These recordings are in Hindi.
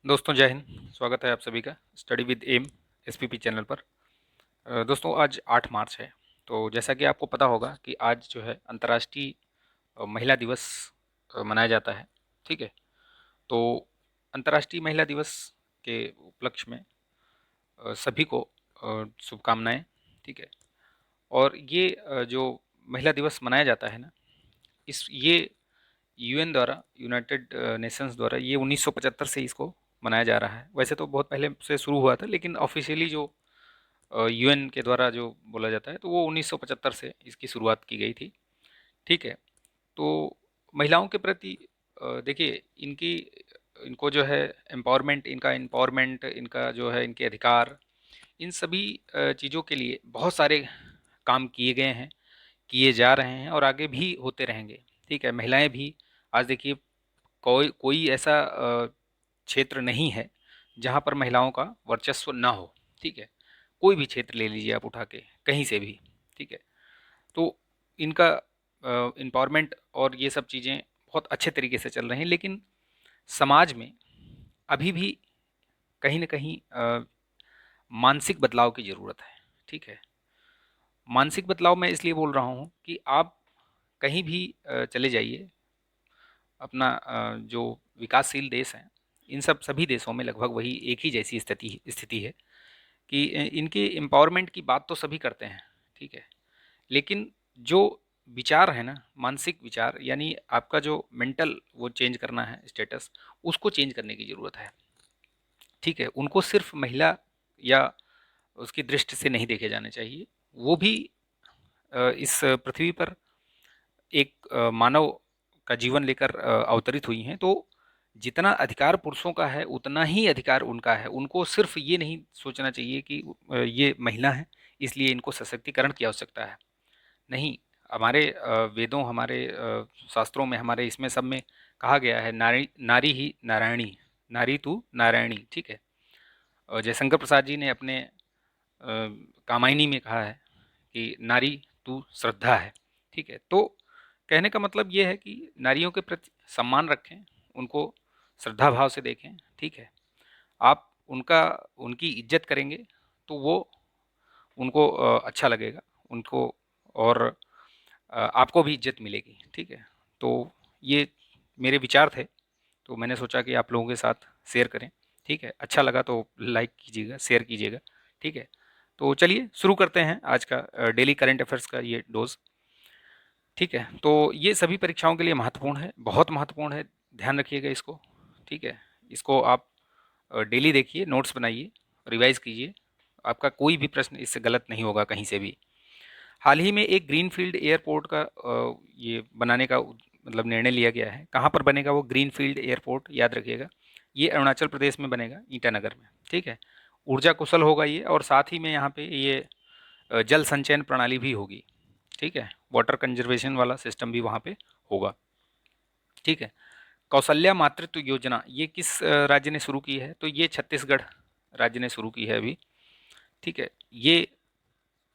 दोस्तों जय हिंद। स्वागत है आप सभी का study with M SPP channel पर। दोस्तों आज 8 मार्च है। तो जैसा कि आपको पता होगा कि आज जो है अंतर्राष्ट्रीय महिला दिवस मनाया जाता है। ठीक है। तो अंतर्राष्ट्रीय महिला दिवस के उपलक्ष्य में सभी को शुभकामनाएं। ठीक है। और ये जो महिला दिवस मनाया जाता है ना, इस ये यूएन द्वारा, यूनाइटेड नेशंस द्वारा ये 1975 से इसको मनाया जा रहा है। वैसे तो बहुत पहले से शुरू हुआ था, लेकिन ऑफिशियली जो यूएन के द्वारा जो बोला जाता है तो वो 1975 से इसकी शुरुआत की गई थी। ठीक है। तो महिलाओं के प्रति देखिए, इनकी इनको जो है एम्पावरमेंट, इनका जो है इनके अधिकार, इन सभी चीज़ों के लिए बहुत सारे काम किए गए हैं, किए जा रहे हैं और आगे भी होते रहेंगे। ठीक है। महिलाएं भी आज देखिए, कोई कोई ऐसा क्षेत्र नहीं है जहाँ पर महिलाओं का वर्चस्व ना हो। ठीक है। कोई भी क्षेत्र ले लीजिए आप उठा के, कहीं से भी। ठीक है। तो इनका एम्पावरमेंट और ये सब चीज़ें बहुत अच्छे तरीके से चल रही हैं, लेकिन समाज में अभी भी कहीं ना कहीं मानसिक बदलाव की ज़रूरत है। ठीक है। मानसिक बदलाव मैं इसलिए बोल रहा हूँ कि आप कहीं भी चले जाइए, अपना जो विकासशील देश हैं, इन सभी देशों में लगभग वही एक ही जैसी स्थिति स्थिति है कि इनके एम्पावरमेंट की बात तो सभी करते हैं। ठीक है। लेकिन जो विचार है ना, मानसिक विचार, यानी आपका जो मेंटल वो चेंज करना है स्टेटस, उसको चेंज करने की ज़रूरत है। ठीक है। उनको सिर्फ महिला या उसकी दृष्टि से नहीं देखे जाने चाहिए। वो भी इस पृथ्वी पर एक मानव का जीवन लेकर अवतरित हुई हैं। तो जितना अधिकार पुरुषों का है उतना ही अधिकार उनका है। उनको सिर्फ ये नहीं सोचना चाहिए कि ये महिला है इसलिए इनको सशक्तिकरण की आवश्यकता है। नहीं, हमारे वेदों, हमारे शास्त्रों में, हमारे इसमें सब में कहा गया है, नारी नारी ही नारायणी, नारी तू नारायणी। ठीक है। और जयशंकर प्रसाद जी ने अपने कामायनी में कहा है कि नारी तू श्रद्धा है। ठीक है। तो कहने का मतलब ये है कि नारियों के प्रति सम्मान रखें, उनको श्रद्धा भाव से देखें। ठीक है। आप उनका उनकी इज्जत करेंगे तो वो उनको अच्छा लगेगा उनको, और आपको भी इज्जत मिलेगी। ठीक है। तो ये मेरे विचार थे, तो मैंने सोचा कि आप लोगों के साथ शेयर करें। ठीक है। अच्छा लगा तो लाइक कीजिएगा, शेयर कीजिएगा। ठीक है। तो चलिए शुरू करते हैं आज का डेली करंट अफेयर्स का ये डोज। ठीक है। तो ये सभी परीक्षाओं के लिए महत्वपूर्ण है, बहुत महत्वपूर्ण है। ध्यान रखिएगा इसको। ठीक है। इसको आप डेली देखिए, नोट्स बनाइए, रिवाइज कीजिए। आपका कोई भी प्रश्न इससे गलत नहीं होगा कहीं से भी। हाल ही में एक ग्रीनफील्ड एयरपोर्ट का ये बनाने का मतलब निर्णय लिया गया है। कहाँ पर बनेगा वो ग्रीनफील्ड एयरपोर्ट, याद रखिएगा, ये अरुणाचल प्रदेश में बनेगा, ईटानगर में। ठीक है। ऊर्जा कुशल होगा ये, और साथ ही में यहाँ पे ये जल संचयन प्रणाली भी होगी। ठीक है। वाटर कंजर्वेशन वाला सिस्टम भी वहाँ पे होगा। ठीक है। कौशल्या मातृत्व योजना ये किस राज्य ने शुरू की है? तो ये छत्तीसगढ़ राज्य ने शुरू की है अभी। ठीक है। ये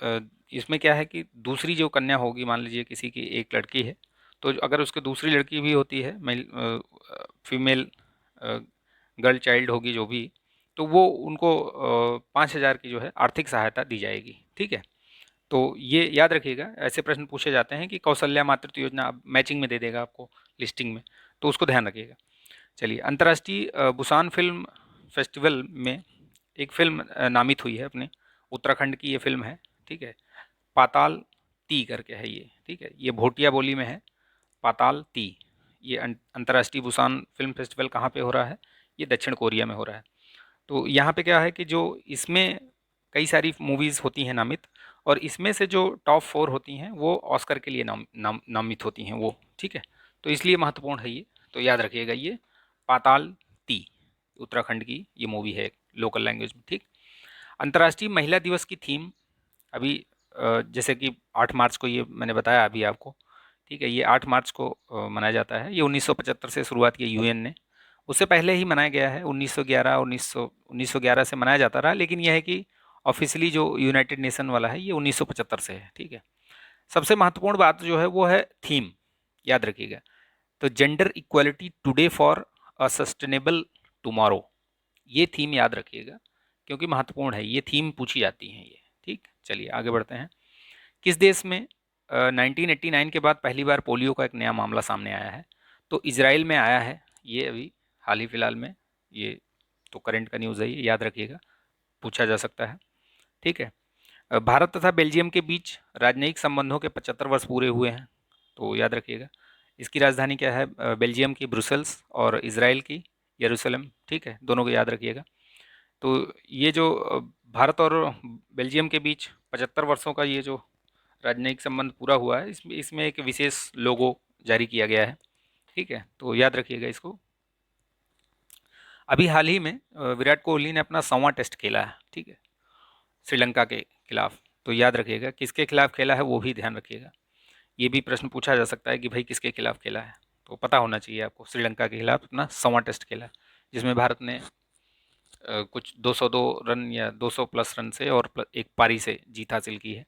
अ, इसमें क्या है कि दूसरी जो कन्या होगी, मान लीजिए किसी की एक लड़की है, तो अगर उसकी दूसरी लड़की भी होती है, मेल फीमेल गर्ल चाइल्ड होगी जो भी, तो वो उनको 5,000 की जो है आर्थिक सहायता दी जाएगी। ठीक है। तो ये याद रखिएगा, ऐसे प्रश्न पूछे जाते हैं कि कौशल्या मातृत्व योजना मैचिंग में दे देगा आपको, लिस्टिंग में, तो उसको ध्यान रखिएगा। चलिए, अंतर्राष्ट्रीय बुसान फिल्म फेस्टिवल में एक फिल्म नामित हुई है अपने, उत्तराखंड की ये फिल्म है। ठीक है। पाताल ती करके है ये। ठीक है। ये भोटिया बोली में है, पाताल ती। ये अंतर्राष्ट्रीय बुसान फिल्म फेस्टिवल कहाँ पे हो रहा है? ये दक्षिण कोरिया में हो रहा है। तो यहाँ पे क्या है कि जो इसमें कई सारी मूवीज़ होती हैं नामित, और इसमें से जो टॉप 4 होती हैं वो ऑस्कर के लिए नामित होती हैं वो। ठीक है। तो इसलिए महत्वपूर्ण है ये, तो याद रखिएगा ये पाताल ती उत्तराखंड की ये मूवी है लोकल लैंग्वेज में। ठीक। अंतर्राष्ट्रीय महिला दिवस की थीम अभी जैसे कि 8 मार्च को, ये मैंने बताया अभी आपको। ठीक है। ये 8 मार्च को मनाया जाता है। ये 1975 से शुरुआत की यूएन ने। उससे पहले ही मनाया गया है, 1911 से मनाया जाता रहा, लेकिन यह है कि ऑफिशियली जो यूनाइटेड नेशन वाला है ये 1975 से है। ठीक है। सबसे महत्वपूर्ण बात जो है वो है थीम, याद रखिएगा। तो gender equality today for a sustainable tomorrow. ये थीम याद रखिएगा क्योंकि महत्वपूर्ण है, ये थीम पूछी जाती हैं ये। ठीक, चलिए आगे बढ़ते हैं। किस देश में 1989 के बाद पहली बार पोलियो का एक नया मामला सामने आया है? तो इजराइल में आया है ये, अभी हाल ही फिलहाल में। ये तो करंट का न्यूज़ है, ये याद रखिएगा, पूछा जा सकता है। ठीक है। भारत तथा बेल्जियम के बीच राजनयिक संबंधों के 75 वर्ष पूरे हुए हैं, तो याद रखिएगा। इसकी राजधानी क्या है? बेल्जियम की ब्रुसेल्स और इसराइल की यरूशलेम। ठीक है, दोनों को याद रखिएगा। तो ये जो भारत और बेल्जियम के बीच 75 वर्षों का ये जो राजनयिक संबंध पूरा हुआ है, इसमें इसमें एक विशेष लोगो जारी किया गया है। ठीक है, तो याद रखिएगा इसको। अभी हाल ही में विराट कोहली ने अपना 100वां टेस्ट खेला है। ठीक है, श्रीलंका के खिलाफ। तो याद रखिएगा किसके खिलाफ खेला है वो भी ध्यान रखिएगा। ये भी प्रश्न पूछा जा सकता है कि भाई किसके खिलाफ खेला है, तो पता होना चाहिए आपको। श्रीलंका के खिलाफ अपना 100वां टेस्ट खेला, जिसमें भारत ने कुछ 202 रन या 200 प्लस रन से और एक पारी से जीत हासिल की है।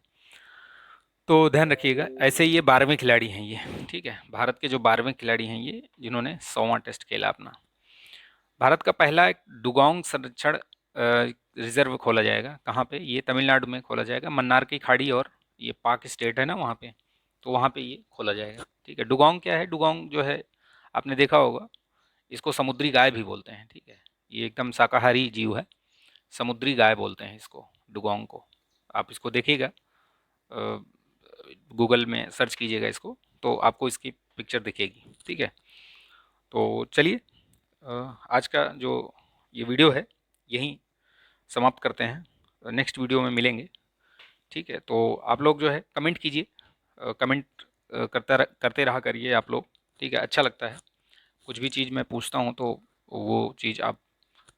तो ध्यान रखिएगा, ऐसे ही ये 12वें खिलाड़ी हैं ये। ठीक है, भारत के जो 12वें खिलाड़ी हैं ये, जिन्होंने 100वां टेस्ट खेला अपना। भारत का पहला एक डुगोंग संरक्षण रिजर्व खोला जाएगा। कहाँ पे? ये तमिलनाडु में खोला जाएगा। मन्नार की खाड़ी और ये पाक स्टेट है ना वहाँ पे, तो वहाँ पे ये खोला जाएगा। ठीक है, डुगोंग क्या है? डुगोंग जो है आपने देखा होगा, इसको समुद्री गाय भी बोलते हैं। ठीक है, ये एकदम शाकाहारी जीव है, समुद्री गाय बोलते हैं इसको, डुगोंग को। आप इसको देखिएगा, गूगल में सर्च कीजिएगा इसको, तो आपको इसकी पिक्चर दिखेगी। ठीक है, तो चलिए आज का जो ये वीडियो है यहीं समाप्त करते हैं, नेक्स्ट वीडियो में मिलेंगे। ठीक है, तो आप लोग जो है कमेंट कीजिए, कमेंट करते रहा करिए आप लोग। ठीक है, अच्छा लगता है, कुछ भी चीज़ मैं पूछता हूँ तो वो चीज़ आप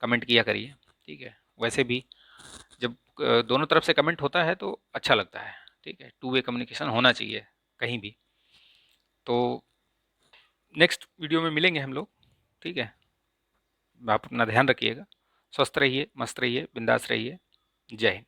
कमेंट किया करिए। ठीक है, वैसे भी जब दोनों तरफ से कमेंट होता है तो अच्छा लगता है। ठीक है, टू वे कम्युनिकेशन होना चाहिए कहीं भी। तो नेक्स्ट वीडियो में मिलेंगे हम लोग। ठीक है, आप अपना ध्यान रखिएगा, स्वस्थ रहिए, मस्त रहिए, बिंदास रहिए। जय हिंद।